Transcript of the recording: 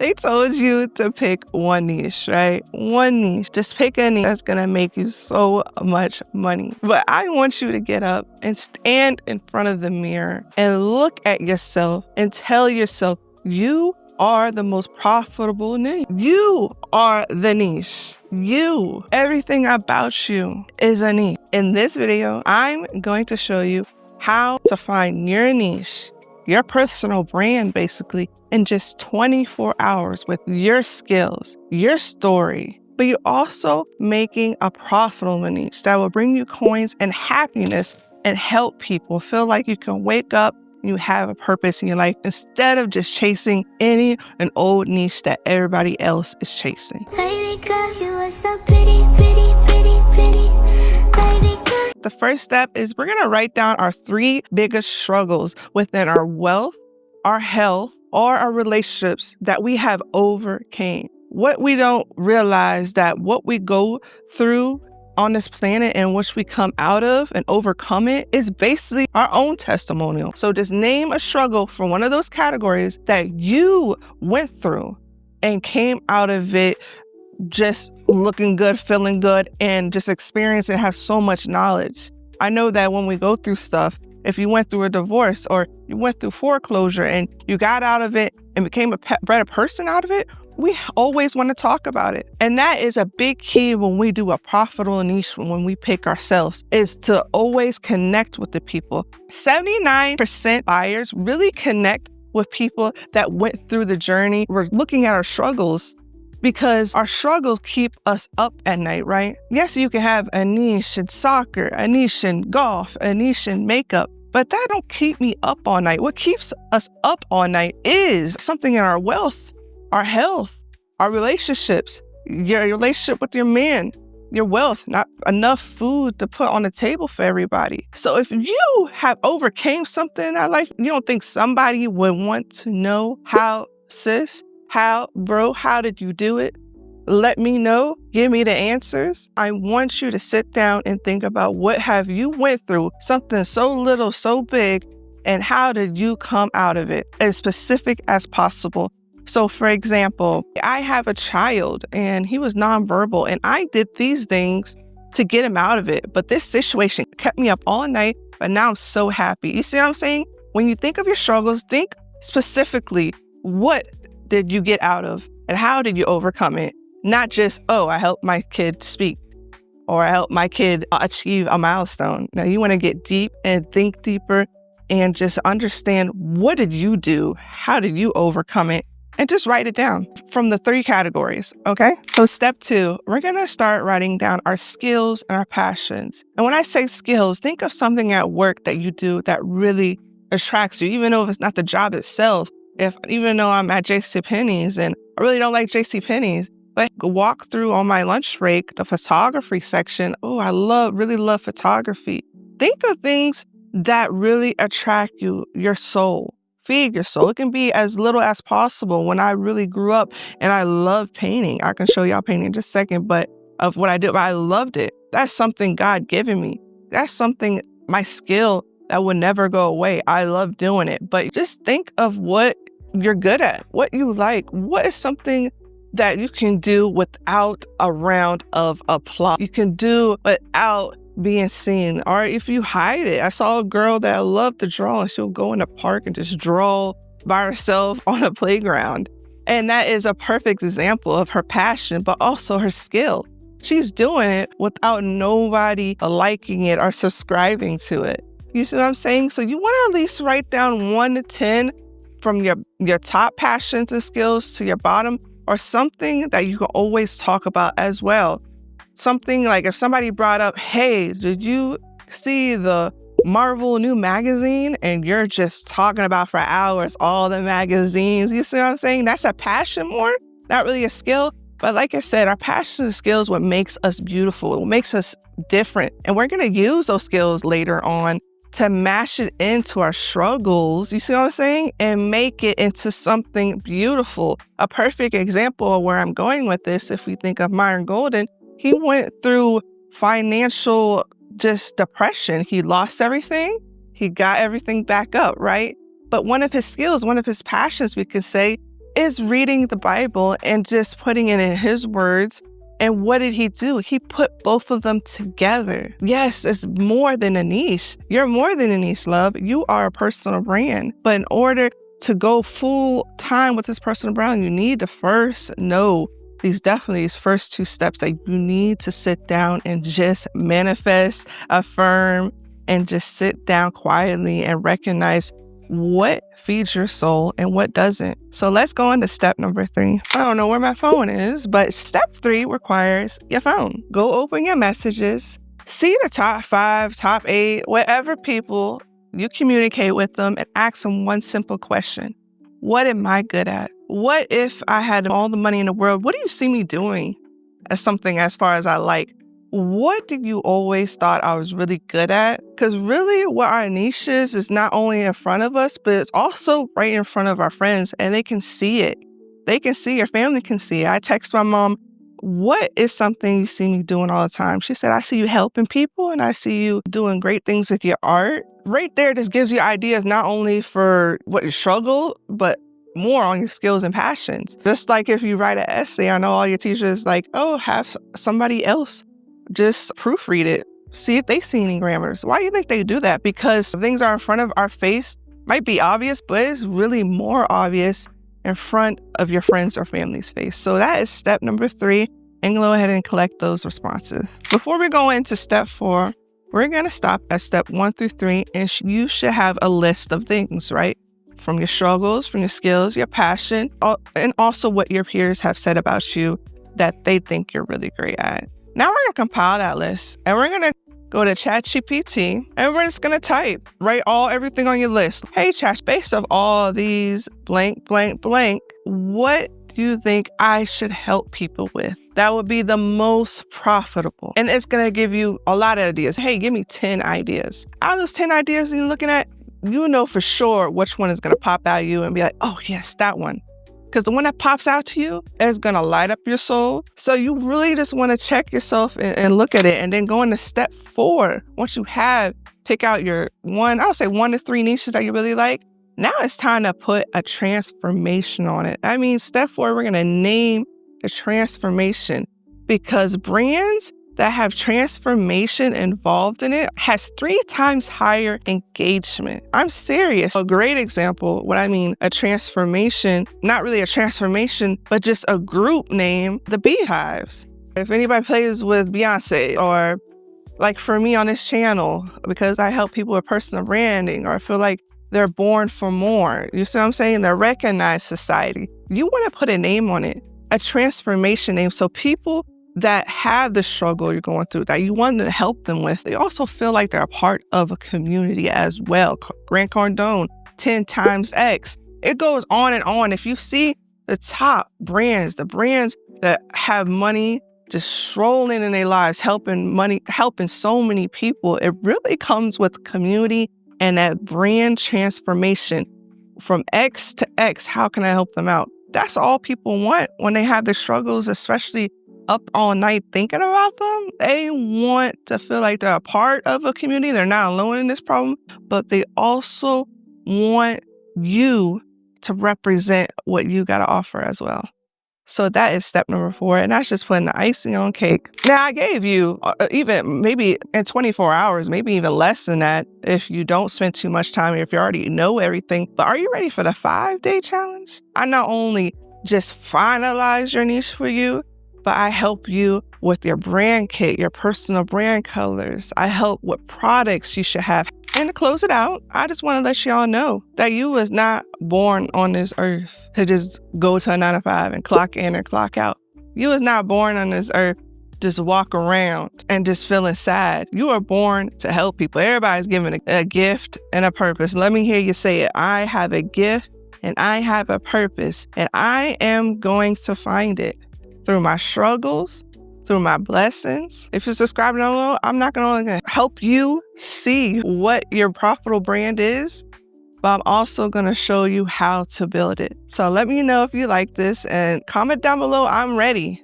They told you to pick one niche, right? One niche. Just pick a niche that's gonna make you so much money. But I want you to get up and stand in front of the mirror and look at yourself and tell yourself, you are the most profitable niche. You are the niche. You. Everything about you is a niche. In this video, I'm going to show you how to find your niche, your personal brand, basically, in just 24 hours with your skills, your story. But you're also making a profitable niche that will bring you coins and happiness and help people feel like you can wake up and you have a purpose in your life instead of just chasing any an old niche that everybody else is chasing. Baby girl, you are so pretty, pretty, pretty, pretty. Baby girl. The first step is we're going to write down our 3 biggest struggles within our wealth, our health, or our relationships that we have overcame. What we don't realize that what we go through on this planet and which we come out of and overcome it is basically our own testimonial. So just name a struggle from one of those categories that you went through and came out of it just looking good, feeling good, and just experiencing and have so much knowledge. I know that when we go through stuff, if you went through a divorce or you went through foreclosure and you got out of it and became a better person out of it, we always want to talk about it. And that is a big key when we do a profitable niche, when we pick ourselves, is to always connect with the people. 79% buyers really connect with people that went through the journey. We're looking at our struggles because our struggles keep us up at night, right? Yes, you can have a niche in soccer, a niche in golf, a niche in makeup, but that don't keep me up all night. What keeps us up all night is something in our wealth, our health, our relationships, your relationship with your man, your wealth, not enough food to put on the table for everybody. So if you have overcame something in that life, you don't think somebody would want to know how, sis? How, bro, how did you do it? Let me know. Give me the answers. I want you to sit down and think about what have you went through, something so little, so big, and how did you come out of it as specific as possible. So for example, I have a child and he was nonverbal and I did these things to get him out of it. But this situation kept me up all night, but now I'm so happy. You see what I'm saying? When you think of your struggles, think specifically, what did you get out of and how did you overcome it? Not just, oh, I helped my kid speak or I helped my kid achieve a milestone. Now you want to get deep and think deeper and just understand, what did you do? How did you overcome it? And just write it down from the 3 categories, okay? So step 2, we're gonna start writing down our skills and our passions. And when I say skills, think of something at work that you do that really attracts you, even though if it's not the job itself. Even though I'm at JCPenney's and I really don't like JCPenney's, but walk through on my lunch break, the photography section. Oh, I really love photography. Think of things that really attract you, your soul. Feed your soul. It can be as little as possible. When I really grew up and I love painting, I can show y'all painting in just a second, but of what I did, but I loved it. That's something God given me. That's something, my skill that would never go away. I love doing it. But just think of what you're good at, what you like. What is something that you can do without a round of applause? You can do without being seen. Or if you hide it. I saw a girl that loved to draw and she'll go in the park and just draw by herself on a playground. And that is a perfect example of her passion, but also her skill. She's doing it without nobody liking it or subscribing to it. You see what I'm saying? So you want to at least write down 1 to 10 from your top passions and skills to your bottom, or something that you can always talk about as well. Something like if somebody brought up, hey, did you see the Marvel new magazine? And you're just talking about for hours all the magazines. You see what I'm saying? That's a passion more, not really a skill. But like I said, our passion and skills what makes us beautiful, what makes us different. And we're going to use those skills later on to mash it into our struggles, you see what I'm saying? And make it into something beautiful. A perfect example of where I'm going with this, if we think of Myron Golden, he went through financial just depression. He lost everything. He got everything back up, right? But one of his skills, one of his passions, we could say, is reading the Bible and just putting it in his words. And what did he do? He put both of them together. Yes, it's more than a niche. You're more than a niche, love. You are a personal brand. But in order to go full time with this personal brand, you need to first know these first two steps that you need to sit down and just manifest, affirm, and just sit down quietly and recognize what feeds your soul and what doesn't. So let's go into step number 3. I don't know where my phone is, but step 3 requires your phone. Go open your messages, see the top 5, top 8, whatever people you communicate with them, and ask them one simple question. What am I good at? What if I had all the money in the world? What do you see me doing as something as far as I like? What did you always thought I was really good at? Because really what our niche is not only in front of us, but it's also right in front of our friends, and they can see it. They can see, your family can see it. I text my mom, what is something you see me doing all the time? She said, I see you helping people and I see you doing great things with your art. Right there, this gives you ideas not only for what you struggle, but more on your skills and passions. Just like if you write an essay, I know all your teachers like, oh, have somebody else just proofread it. See if they see any grammars. Why do you think they do that? Because things are in front of our face, might be obvious, but it's really more obvious in front of your friends or family's face. So that is step number 3. And go ahead and collect those responses. Before we go into step 4, we're going to stop at step 1 through 3. And you should have a list of things, right? From your struggles, from your skills, your passion, and also what your peers have said about you that they think you're really great at. Now we're going to compile that list, and we're going to go to ChatGPT, and we're just going to write everything on your list. Hey, Chat, based off all these blank, blank, blank, what do you think I should help people with? That would be the most profitable. And it's going to give you a lot of ideas. Hey, give me 10 ideas. Out of those 10 ideas you're looking at, you know for sure which one is going to pop out at you and be like, oh, yes, that one. Because the one that pops out to you is going to light up your soul. So you really just want to check yourself and look at it. And then go into step 4. Once you pick out your 1 to 3 niches that you really like. Now it's time to put a transformation on it. I mean, step 4, we're going to name the transformation, because brands that have transformation involved in it has 3 times higher engagement. I'm serious. A great example, what I mean, a transformation, not really a transformation, but just a group name, the Beehives. If anybody plays with Beyonce, or like for me on this channel, because I help people with personal branding, or I feel like they're born for more. You see what I'm saying? They're recognized society. You want to put a name on it, a transformation name, so people that have the struggle you're going through, that you want to help them with, they also feel like they're a part of a community as well. Grant Cardone, 10 times X. It goes on and on. If you see the top brands, the brands that have money just strolling in their lives, helping so many people, it really comes with community and that brand transformation. From X to X, how can I help them out? That's all people want when they have their struggles, especially up all night thinking about them. They want to feel like they're a part of a community. They're not alone in this problem, but they also want you to represent what you got to offer as well. So that is step number 4. And that's just putting the icing on cake. Now, I gave you even maybe in 24 hours, maybe even less than that, if you don't spend too much time, if you already know everything. But are you ready for the 5-day challenge? I not only just finalize your niche for you, but I help you with your brand kit, your personal brand colors. I help with products you should have. And to close it out, I just want to let y'all know that you was not born on this earth to just go to a 9 to 5 and clock in and clock out. You was not born on this earth just walk around and just feeling sad. You are born to help people. Everybody's given a gift and a purpose. Let me hear you say it. I have a gift and I have a purpose, and I am going to find it through my struggles, through my blessings. If you're subscribing down below, I'm not only going to help you see what your profitable brand is, but I'm also going to show you how to build it. So let me know if you like this and comment down below. I'm ready.